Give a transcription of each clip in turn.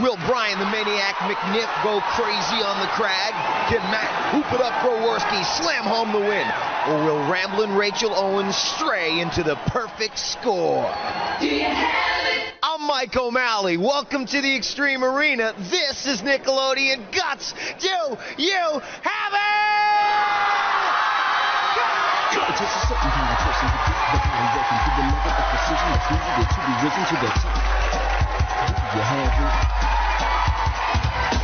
Will Brian the Maniac McNiff go crazy on the crag? Can Matt hoop it up Browarsky, slam home the win? Or will Ramblin, Rachael, Owens stray into the perfect score? Do you have it? I'm Mike O'Malley. Welcome to the Extreme Arena. This is Nickelodeon Guts. Do you have it? It takes a certain kind of person to keep the body working to the level of precision that's needed to be risen to the top. Do you have it?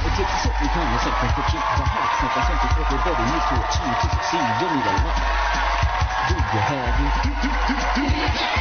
It takes a certain kind of something to keep the heart something everybody needs to achieve to succeed. You need a lot. Do you have it? Do you have it?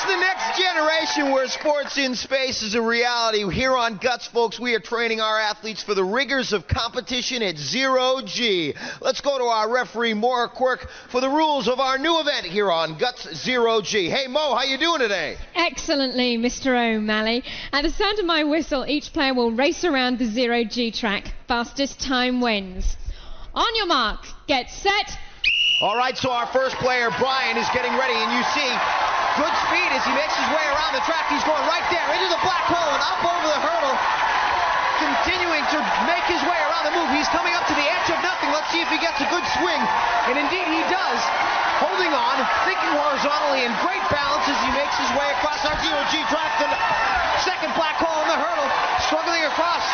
The next generation where sports in space is a reality. Here on Guts, folks, we are training our athletes for the rigors of competition at 0G. Let's go to our referee, Maura Quirk, for the rules of our new event here on Guts 0G. Hey, Mo, how you doing today? Excellently, Mr. O'Malley. At the sound of my whistle, each player will race around the 0G track. Fastest time wins. On your mark, get set. All right, so our first player, Brian, is getting ready, and you see good speed as he makes his way around the track. He's going right there into the black hole and up over the hurdle, continuing to make his way around the move. He's coming up to the edge of nothing. Let's see if he gets a good swing, and indeed he does. Holding on, thinking horizontally, in great balance as he makes his way across our 0G track. The second black hole in the hurdle, struggling across.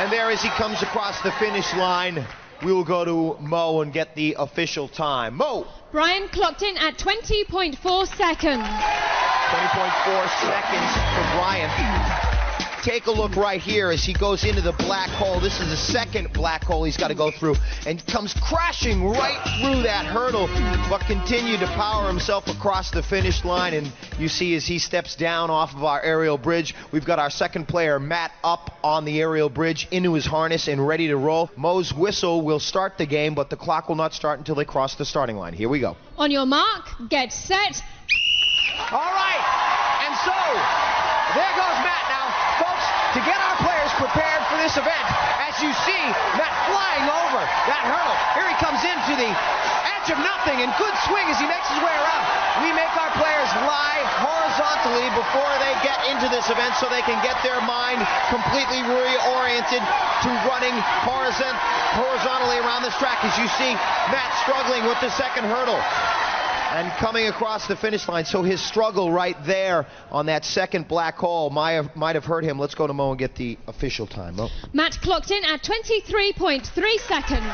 And there as he comes across the finish line, we will go to Mo and get the official time. Mo. Brian clocked in at 20.4 seconds. 20.4 seconds for Brian. Take a look right here as he goes into the black hole. This is the second black hole he's got to go through, and comes crashing right through that hurdle, but continued to power himself across the finish line. And you see as he steps down off of our aerial bridge, we've got our second player, Matt, up on the aerial bridge into his harness and ready to roll. Mo's whistle will start the game, but the clock will not start until they cross the starting line. Here we go. On your mark, get set. All right, and so there goes Matt now. Folks, to get our players prepared for this event, as you see Matt flying over that hurdle. Here he comes into the edge of nothing, and good swing as he makes his way around. We make our players lie horizontally before they get into this event so they can get their mind completely reoriented to running horizontally around this track. As you see Matt struggling with the second hurdle and coming across the finish line. So his struggle right there on that second black hole might have hurt him. Let's go to Mo and get the official time. Mo. Matt clocked in at 23.3 seconds.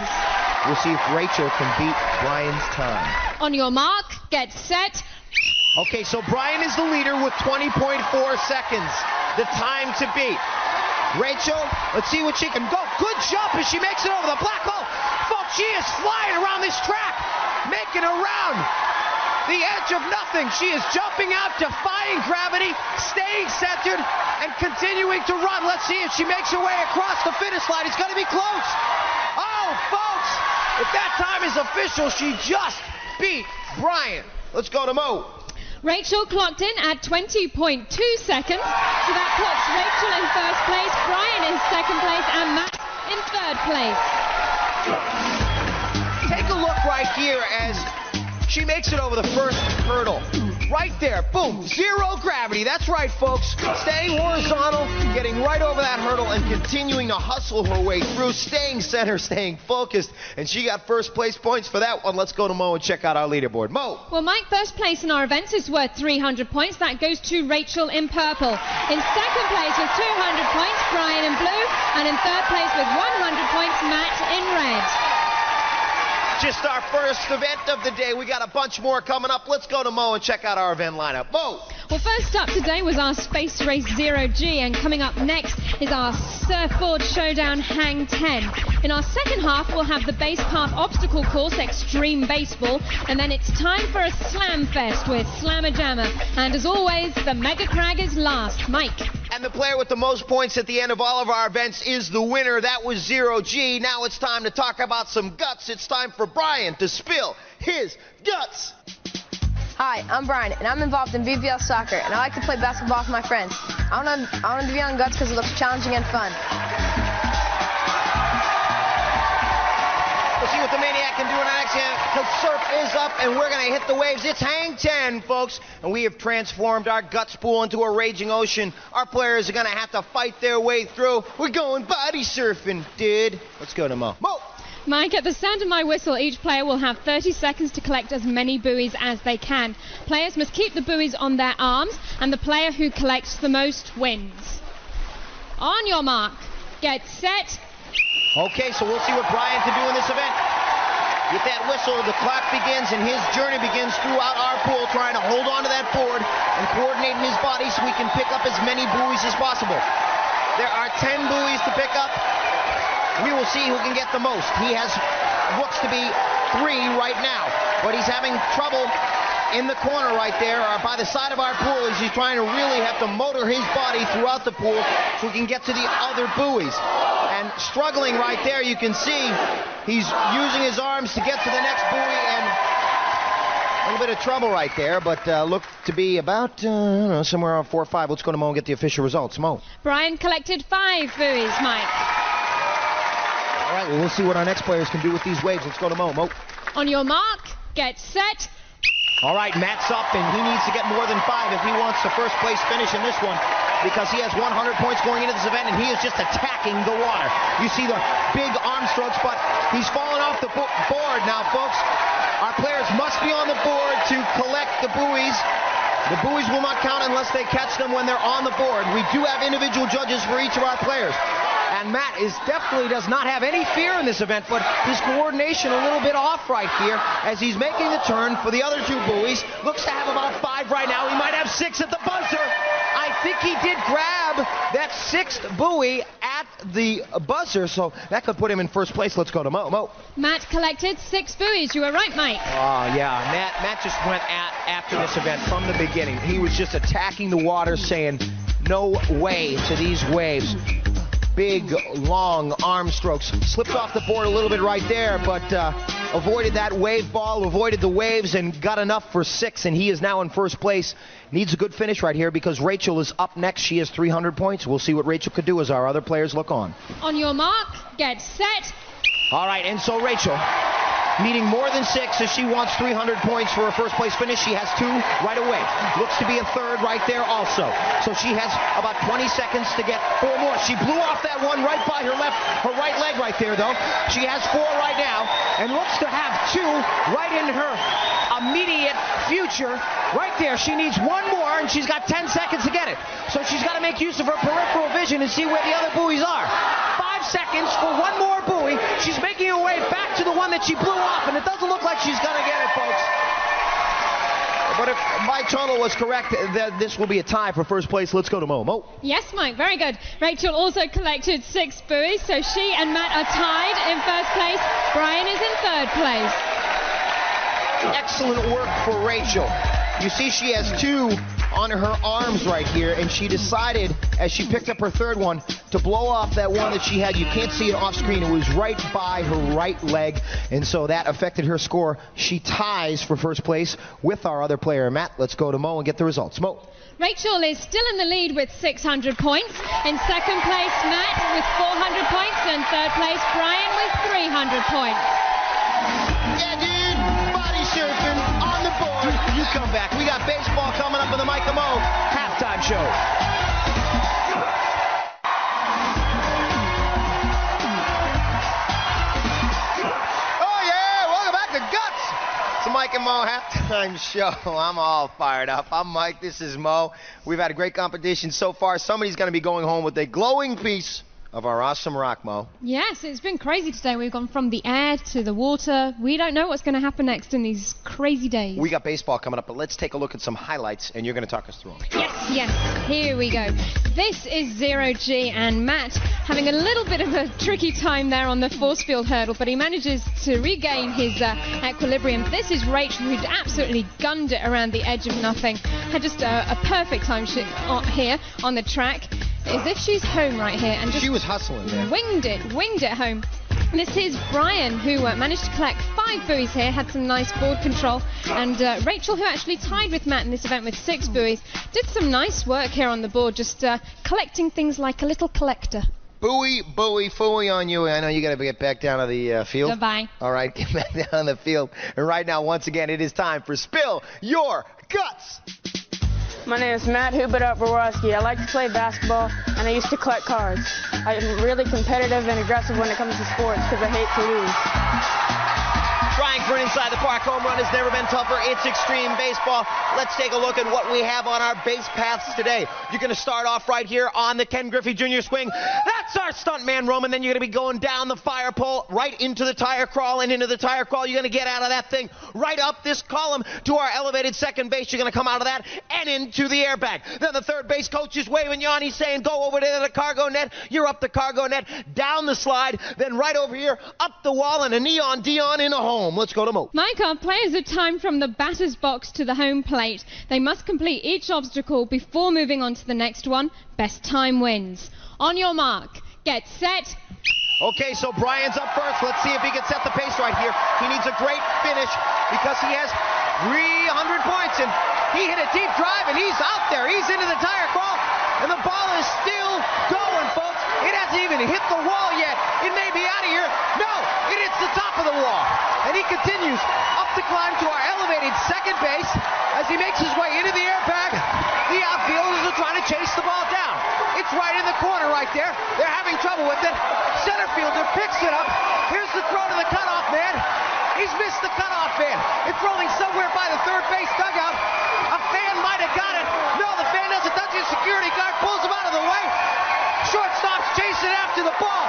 We'll see if Rachael can beat Brian's time. On your mark, get set. Okay, so Brian is the leader with 20.4 seconds. The time to beat. Rachael, let's see what she can go. Good jump as she makes it over the black hole. Folks, she is flying around this track, making around the edge of nothing. She is jumping out, defying gravity, staying centered, and continuing to run. Let's see if she makes her way across the finish line. It's going to be close. Oh, folks, if that time is official, she just beat Brian. Let's go to Mo. Rachael clocked in at 20.2 seconds. So that puts Rachael in first place, Brian in second place, and Matt in third place. Take a look right here as she makes it over the first hurdle. Right there, boom, zero gravity. That's right, folks. Staying horizontal, getting right over that hurdle, and continuing to hustle her way through, staying center, staying focused. And she got first place points for that one. Let's go to Mo and check out our leaderboard. Mo. Well, Mike, first place in our events is worth 300 points. That goes to Rachael in purple. In second place with 200 points, Brian in blue. And in third place with 100 points, Matt in red. Just our first event of the day. We got a bunch more coming up. Let's go to Mo and check out our event lineup. Mo! Well, first up today was our Space Race 0G, and coming up next is our Surfboard Showdown Hang 10. In our second half, we'll have the base path obstacle course, Extreme Baseball, and then it's time for a Slam Fest with Slam-A-Jama. And as always, the MegaCrag is last. Mike. And the player with the most points at the end of all of our events is the winner. That was 0G. Now it's time to talk about some guts. It's time for Brian to spill his guts. Hi, I'm Brian, and I'm involved in BBL soccer, and I like to play basketball with my friends. I want to be on Guts because it looks challenging and fun. see what the Maniac can do in an accident. The surf is up, and we're going to hit the waves. It's hang 10, folks. And we have transformed our guts pool into a raging ocean. Our players are going to have to fight their way through. We're going body surfing, dude. Let's go to Mo. Mo! Mike, at the sound of my whistle, each player will have 30 seconds to collect as many buoys as they can. Players must keep the buoys on their arms, and the player who collects the most wins. On your mark, get set. Okay, so we'll see what Brian can do in this event. With that whistle, the clock begins, and his journey begins throughout our pool, trying to hold on to that board and coordinate his body so we can pick up as many buoys as possible. There are 10 buoys to pick up. We will see who can get the most. He has looks to be 3 right now, but he's having trouble in the corner right there, or by the side of our pool, as he's trying to really have to motor his body throughout the pool so he can get to the other buoys. And struggling right there, you can see he's using his arms to get to the next buoy, and a little bit of trouble right there, but looked to be about, somewhere around 4 or 5. Let's go to Mo and get the official results. Mo. Brian collected 5 buoys, Mike. All right, well, we'll see what our next players can do with these waves. Let's go to Mo. Mo. On your mark, get set. All right, Matt's up, and he needs to get more than 5 if he wants the first place finish in this one, because he has 100 points going into this event, and he is just attacking the water. You see the big arm strokes, but he's fallen off the board now, folks. Our players must be on the board to collect the buoys. The buoys will not count unless they catch them when they're on the board. We do have individual judges for each of our players. And Matt definitely does not have any fear in this event, but his coordination a little bit off right here as he's making the turn for the other 2 buoys. Looks to have about 5 right now. He might have 6 at the buzzer. I think he did grab that 6th buoy at the buzzer, so that could put him in first place. Let's go to Mo. Mo. Matt collected 6 buoys. You were right, Mike. Oh, yeah. Matt just went after this event from the beginning. He was just attacking the water, saying, no way to these waves. Big, long arm strokes. Slipped off the board a little bit right there, but avoided that wave ball, avoided the waves, and got enough for 6, and he is now in first place. Needs a good finish right here because Rachael is up next. She has 300 points. We'll see what Rachael could do as our other players look on. On your mark, get set. All right, and so Rachael, needing more than 6 as she wants 300 points for her first place finish. She has 2 right away. Looks to be a 3rd right there also. So she has about 20 seconds to get 4 more. She blew off that one right by her right leg right there, though. She has 4 right now and looks to have 2 right in her immediate future right there. She needs 1 more, and she's got 10 seconds to get it. So she's got to make use of her peripheral vision and see where the other buoys are. 5 seconds for 1 more buoy. She's making her way back to the one that she blew off, and it doesn't look like she's going to get it, folks. But if my total was correct, this will be a tie for first place. Let's go to Mo. Mo. Yes, Mike, very good. Rachael also collected 6 buoys, so she and Matt are tied in first place. Brian is in 3rd place. Excellent work for Rachael. You see she has 2 on her arms right here, and she decided, as she picked up her 3rd one, to blow off that one that she had. You can't see it off screen. It was right by her right leg, and so that affected her score. She ties for first place with our other player, Matt. Let's go to Mo and get the results. Mo. Rachael is still in the lead with 600 points. In 2nd place, Matt with 400 points, and 3rd place, Brian with 300 points. Yeah, dude, body surfing on the board. You come back. We got baseball coming up in the Mike and Mo halftime show. Oh, yeah, welcome back to Guts. It's the Mike and Mo halftime show. I'm all fired up. I'm Mike. This is Mo. We've had a great competition so far. Somebody's going to be going home with a glowing piece of our awesome rock, Mo. Yes, it's been crazy today. We've gone from the air to the water. We don't know what's going to happen next in these crazy days. We got baseball coming up, but let's take a look at some highlights, and you're going to talk us through them. Yes, here we go. This is 0G, and Matt having a little bit of a tricky time there on the force field hurdle, but he manages to regain his equilibrium. This is Rachael, who'd absolutely gunned it around the edge of nothing. Had just a perfect time here on the track. As if she's home right here, and just she was hustling there. Winged it home. This is Brian, who managed to collect 5 buoys here, had some nice board control, and Rachael, who actually tied with Matt in this event with 6 buoys, did some nice work here on the board, just collecting things like a little collector. Booey, fooey on you. I know you got to get back down to the field. Goodbye. All right, get back down on the field. And right now, once again, it is time for Spill Your Guts. My name is Matt Hubert at Browarsky. I like to play basketball, and I used to collect cards. I'm really competitive and aggressive when it comes to sports because I hate to lose. Trying for an inside-the-park home run has never been tougher. It's extreme baseball. Let's take a look at what we have on our base paths today. You're going to start off right here on the Ken Griffey Jr. swing. That's our stuntman, Roman. Then you're going to be going down the fire pole, right into the tire crawl, and into the tire crawl. You're going to get out of that thing right up this column to our elevated second base. You're going to come out of that and into the airbag. Then the third base coach is waving you on. He's saying, go over to the cargo net. You're up the cargo net, down the slide, then right over here, up the wall, and a neon Dion in a home. Let's go to Mo. Mike, our players are timed from the batter's box to the home plate. They must complete each obstacle before moving on to the next one. Best time wins. On your mark, get set. Okay, so Brian's up first. Let's see if he can set the pace right here. He needs a great finish because he has 300 points, and he hit a deep drive, and he's out there. He's into the tire crawl, and the ball is still going, folks. It hasn't even hit the wall yet. It may be out of here. No, it hits the top of the wall. And he continues up the climb to our elevated second base as he makes his way into the airbag. The outfielders are trying to chase the ball down. It's right in the corner right there. They're having trouble with it. Center fielder picks it up. Here's the throw to the cutoff man. He's missed the cutoff man. It's rolling somewhere by the third base dugout. A fan might have got it. No, the fan doesn't touch his security guard, pulls him out of the way. Shortstop's chasing after the ball.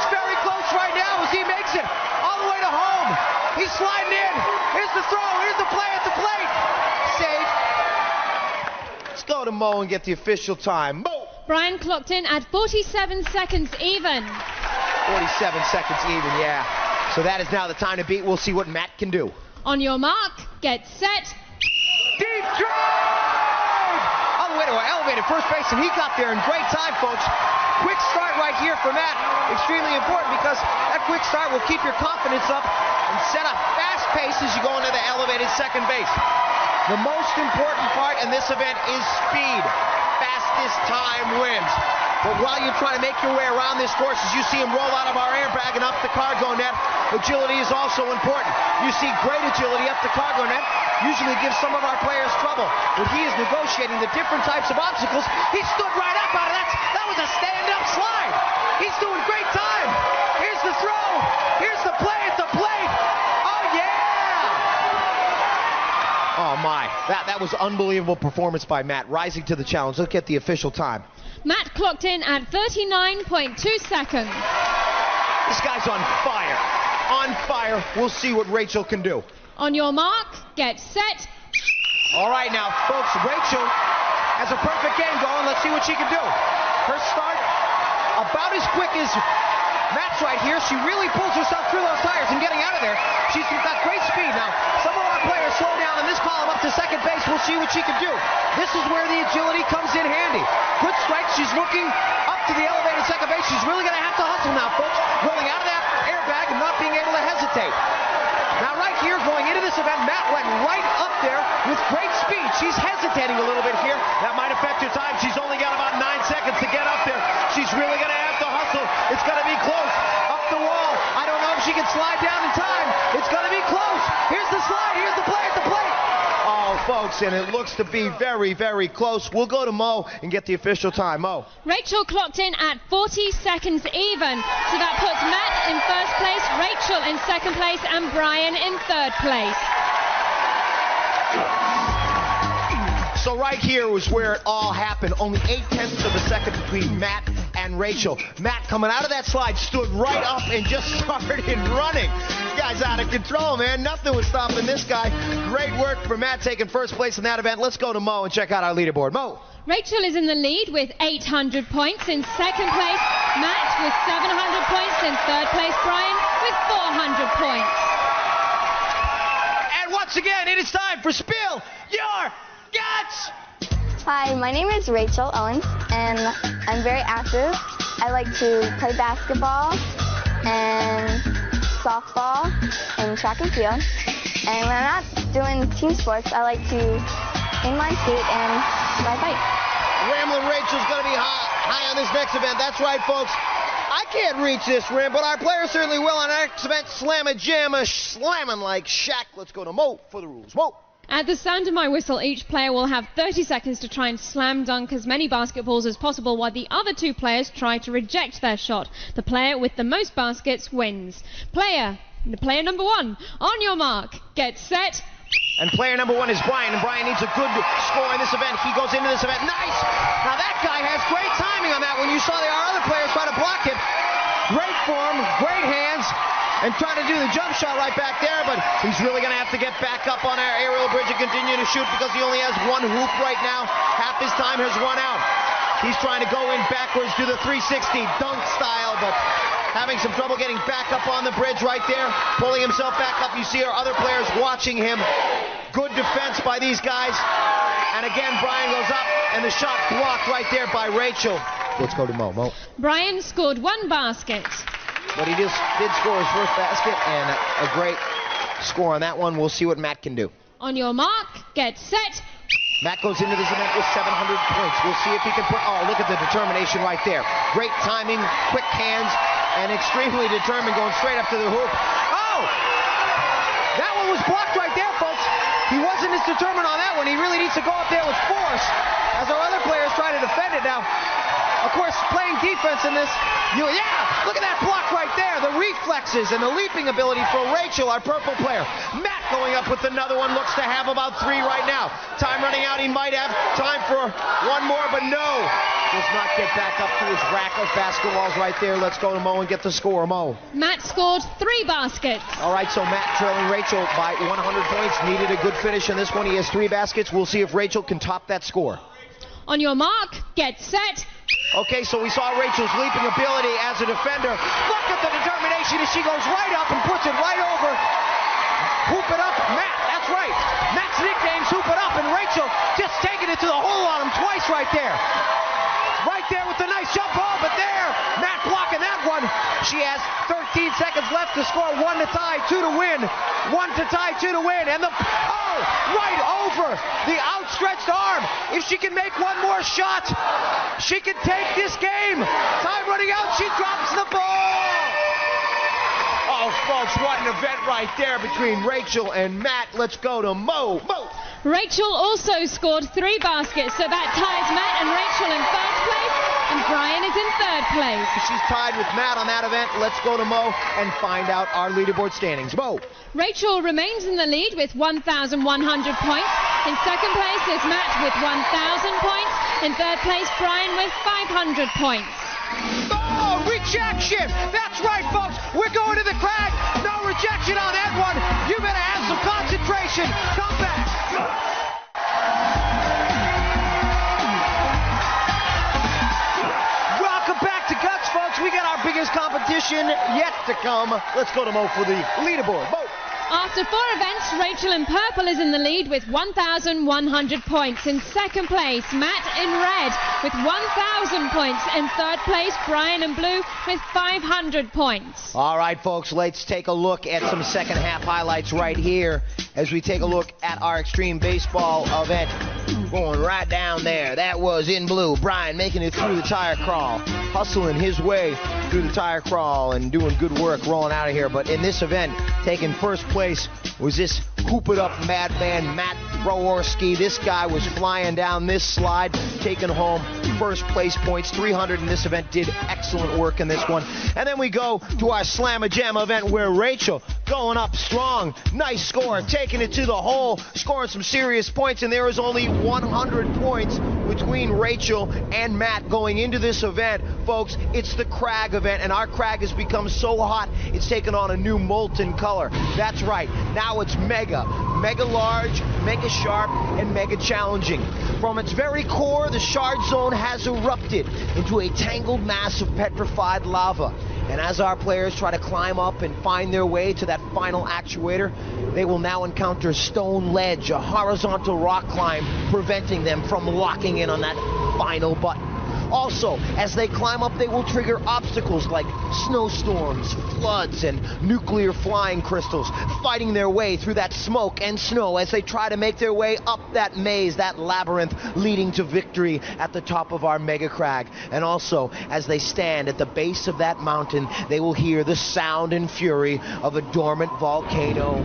It's very close right now as he makes it all the way to home. He's sliding in. Here's the throw. Here's the play at the plate. Safe. Let's go to Mo and get the official time. Mo. Brian clocked in at 47 seconds even. 47 seconds even, yeah. So that is now the time to beat. We'll see what Matt can do. On your mark, get set. Deep drive! All the way to our elevated first base, and he got there in great time, folks. Quick start right here for Matt. Extremely important because that quick start will keep your confidence up and set a fast pace as you go into the elevated second base. The most important part in this event is speed. Fastest time wins. But while you're trying to make your way around this course, as you see him roll out of our airbag and up the cargo net, agility is also important. You see great agility up the cargo net. Usually gives some of our players trouble. But he is negotiating the different types of obstacles. He stood right up out of that. That was a stand-up slide. He's doing great time. Here's the throw. Here's the play at the plate. Oh, yeah. Oh, my. That was unbelievable performance by Matt, rising to the challenge. Look at the official time. Matt clocked in at 39.2 seconds. This guy's on fire. On fire. We'll see what Rachael can do. On your mark, get set. All right, now, folks, Rachael has a perfect game going. Let's see what she can do. Her start, about as quick as Matt's right here. She really pulls herself through those tires and getting out of there. She's got great speed. Now, some of our players slow down in this column up to second base. We'll see what she can do. This is where the agility comes in handy. Good strike. She's looking up to the elevated second base. She's really going to have to hustle now, folks. Rolling out of that airbag and not being able to hesitate. Now, right here, going into this event, Matt went right up there with great speed. She's hesitating a little bit here. That might affect her time. She's only got about 9 seconds to get up there. She's really going to have to hustle. It's going to be close. Up the wall. I don't know if she can slide down in time. It's going to be close. Here's the slide. Here's the play at the plate. Oh, folks, and it looks to be very, very close. We'll go to Mo and get the official time. Mo. Rachael clocked in at 40 seconds even. So that puts Matt in first place, Rachael in second place, and Brian in third place. So right here was where it all happened. Only 0.8 of a second between Matt and Rachael. Matt, coming out of that slide, stood right up and just started running. This guy's out of control, man. Nothing was stopping this guy. Great work for Matt taking first place in that event. Let's go to Mo and check out our leaderboard. Mo. Rachael is in the lead with 800 points. In second place, Matt with 700 points. In third place, Brian with 400 points. And once again, it is time for Spill Your Guts! Hi, my name is Rachael Owens, and I'm very active. I like to play basketball and softball and track and field. And when I'm not doing team sports, I like to inline skate and ride bike. Ramblin' Rachael's going to be high on this next event. That's right, folks. I can't reach this rim, but our players certainly will on our next event, Slam-A-Jama, slamming like Shaq. Let's go to Mo for the rules. Mo. At the sound of my whistle, each player will have 30 seconds to try and slam dunk as many basketballs as possible while the other two players try to reject their shot. The player with the most baskets wins. Player number 1, on your mark, get set. And player number 1 is Brian, and Brian needs a good score in this event. He goes into this event. Nice! Now that guy has great timing on that one. You saw our other players try to block him. Great form, great hands, and trying to do the jump shot right back there, but he's really going to have to get back up on our aerial bridge and continue to shoot because he only has one hoop right now. Half his time has run out. He's trying to go in backwards, do the 360 dunk style, but having some trouble getting back up on the bridge right there, pulling himself back up. You see our other players watching him. Good defense by these guys. And again, Brian goes up, and the shot blocked right there by Rachael. Let's go to Mo. Mo. Brian scored 1 basket. But he just did score his first basket, and a great score on that one. We'll see what Matt can do. On your mark, get set. Matt goes into this event with 700 points. We'll see if he can put, oh, look at the determination right there. Great timing, quick hands, and extremely determined going straight up to the hoop. Oh! That one was blocked right there, folks. He wasn't as determined on that one. He really needs to go up there with force as our other players try to defend it now. Of course, playing defense in this, yeah, look at that block right there. The reflexes and the leaping ability for Rachael, our purple player. Matt going up with another one, looks to have about 3 right now. Time running out, he might have time for one more, but no. Does not get back up to his rack of basketballs right there. Let's go to Mo and get the score, Mo. Matt scored 3 baskets. All right, so Matt trailing Rachael by 100 points. Needed a good finish in this one. He has 3 baskets. We'll see if Rachael can top that score. On your mark, get set. Okay, so we saw Rachel's leaping ability as a defender. Look at the determination as she goes right up and puts it right over. Hoop it up, Matt, that's right. Matt's nickname's Hoop It Up, and Rachael just taking it to the hole on him twice right there. Right there with the nice jump ball, but there, Matt blocking that one. She has 13 seconds left to score. 1 to tie, 2 to win. 1 to tie, 2 to win. And right over the outstretched arm. If she can make one more shot, she can take this game. Time running out, she drops the ball. Oh, folks, what an event right there between Rachael and Matt. Let's go to Mo. Mo. Rachael also scored 3 baskets, so that ties Matt and Rachael in 1st place, and Brian is in 3rd place. She's tied with Matt on that event. Let's go to Mo and find out our leaderboard standings. Mo. Rachael remains in the lead with 1,100 points. In 2nd place is Matt with 1,000 points. In 3rd place, Brian with 500 points. Oh, rejection! That's right, folks. We're going to the crag. No rejection on that one. You better have some concentration. Come back. Welcome back to Guts, folks. We got our biggest competition yet to come. Let's go to Mo for the leaderboard. Mo. After 4 events, Rachael in purple is in the lead with 1,100 points. In 2nd place, Matt in red with 1,000 points. In 3rd place, Brian in blue with 500 points. All right, folks, let's take a look at some second half highlights right here as we take a look at our Extreme Baseball event. Going right down there. That was in blue. Brian making it through the tire crawl, hustling his way through the tire crawl and doing good work rolling out of here. But in this event, taking 1st place was this Hoop It Up madman, Matt Browarsky. This guy was flying down this slide, taking home 1st place points. 300 in this event, did excellent work in this one. And then we go to our Slam-A-Jama event where Rachael going up strong. Nice score, taking it to the hole, scoring some serious points, and there was only 100 points between Rachael and Matt going into this event. Folks, it's the Crag event, and our Crag has become so hot, it's taken on a new molten color. That's right, now it's mega large, mega sharp, and mega challenging. From its very core, the shard zone has erupted into a tangled mass of petrified lava. And as our players try to climb up and find their way to that final actuator, they will now encounter stone ledge, a horizontal rock climb, preventing them from locking in on that final button. Also, as they climb up, they will trigger obstacles like snowstorms, floods, and nuclear flying crystals, fighting their way through that smoke and snow as they try to make their way up that maze, that labyrinth leading to victory at the top of our MegaCrag. And also, as they stand at the base of that mountain, they will hear the sound and fury of a dormant volcano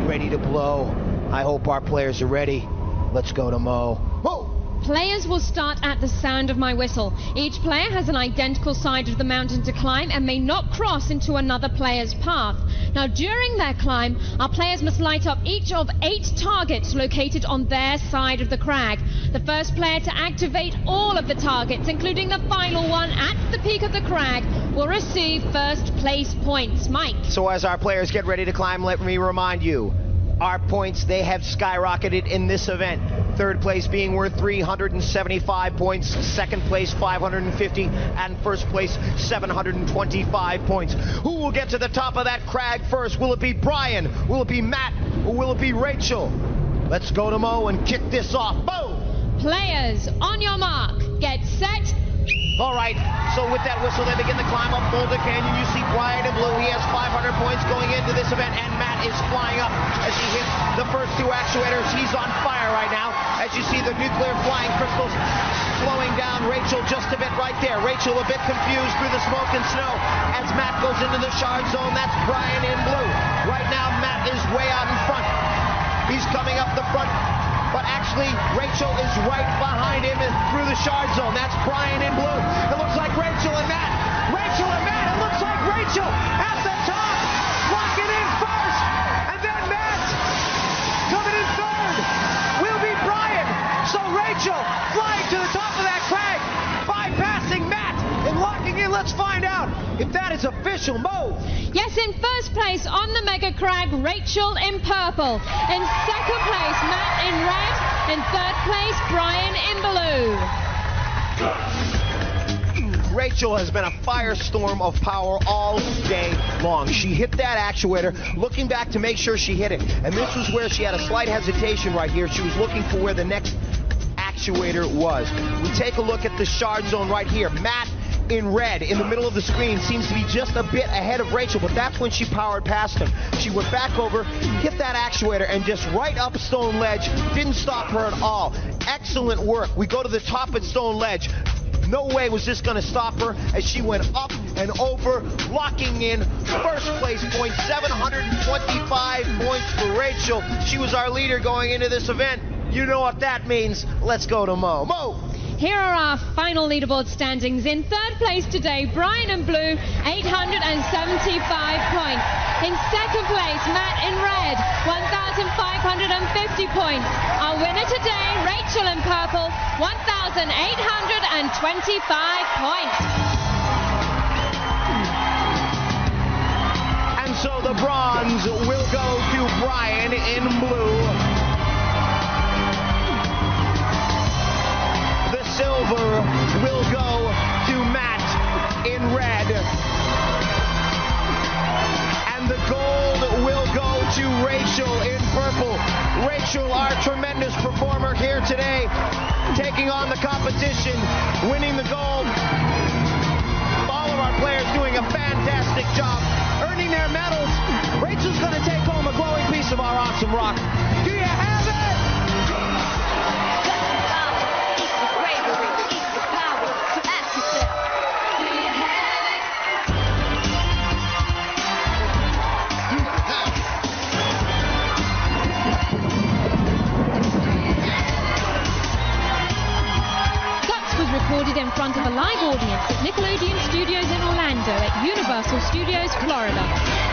ready to blow. I hope our players are ready. Let's go to Mo. Mo! Players will start at the sound of my whistle. Each player has an identical side of the mountain to climb and may not cross into another player's path. Now, during their climb, our players must light up each of 8 targets located on their side of the crag. The first player to activate all of the targets, including the final one at the peak of the crag, will receive first place points. Mike. So as our players get ready to climb, let me remind you, our points, they have skyrocketed in this event. Third place being worth 375 points, second place 550, and first place 725 points. Who will get to the top of that crag first? Will it be Brian? Will it be Matt? Or will it be Rachel? Let's go to Mo and kick this off. Mo! Players, on your mark, get set. All right, so with that whistle, they begin to climb up Boulder Canyon. You see Brian in blue. He has 500 points going into this event, and Matt is flying up as he hits the first 2 actuators. He's on fire right now. As you see the nuclear flying crystals slowing down Rachel just a bit right there. Rachel a bit confused through the smoke and snow as Matt goes into the shard zone. That's Brian in blue. Right now, Matt is way out in front. He's coming up the front. But actually, Rachel is right behind him and through the shard zone. That's Brian in blue. It looks like Rachel and Matt. Rachel and Matt. It looks like Rachel at the top. Locking in first. And then Matt coming in third. Will be Brian. So Rachel flying to the top of that crag, bypassing Matt and locking in. Let's find out if that is official. Mo. Yes, in first place on the MegaCrag, Rachel in purple. In second place, Matt in red. In third place, Brian in blue. Rachel has been a firestorm of power all day long. She hit that actuator, looking back to make sure she hit it. And this was where she had a slight hesitation right here. She was looking for where the next actuator was. We take a look at the shard zone right here. Matt in red in the middle of the screen seems to be just a bit ahead of Rachel, but that's when she powered past him. She went back over, hit that actuator, and just right up Stone Ledge. Didn't stop her at all. Excellent work. We go to the top at Stone Ledge. No way was this going to stop her as she went up and over, locking in first place point, 725 points for Rachel. She was our leader going into this event. You know what that means. Let's go to Mo. Mo! Here are our final leaderboard standings. In third place today, Brian in blue, 875 points. In second place, Matt in red, 1,550 points. Our winner today, Rachel in purple, 1,825 points. And so the bronze will go to Brian in blue. Silver will go to Matt in red. And the gold will go to Rachel in purple. Rachel, our tremendous performer here today, taking on the competition, winning the gold. All of our players doing a fantastic job, earning their medals. Rachel's going to take home a glowing piece of our awesome rock. Do you have it? Recorded in front of a live audience at Nickelodeon Studios in Orlando at Universal Studios, Florida.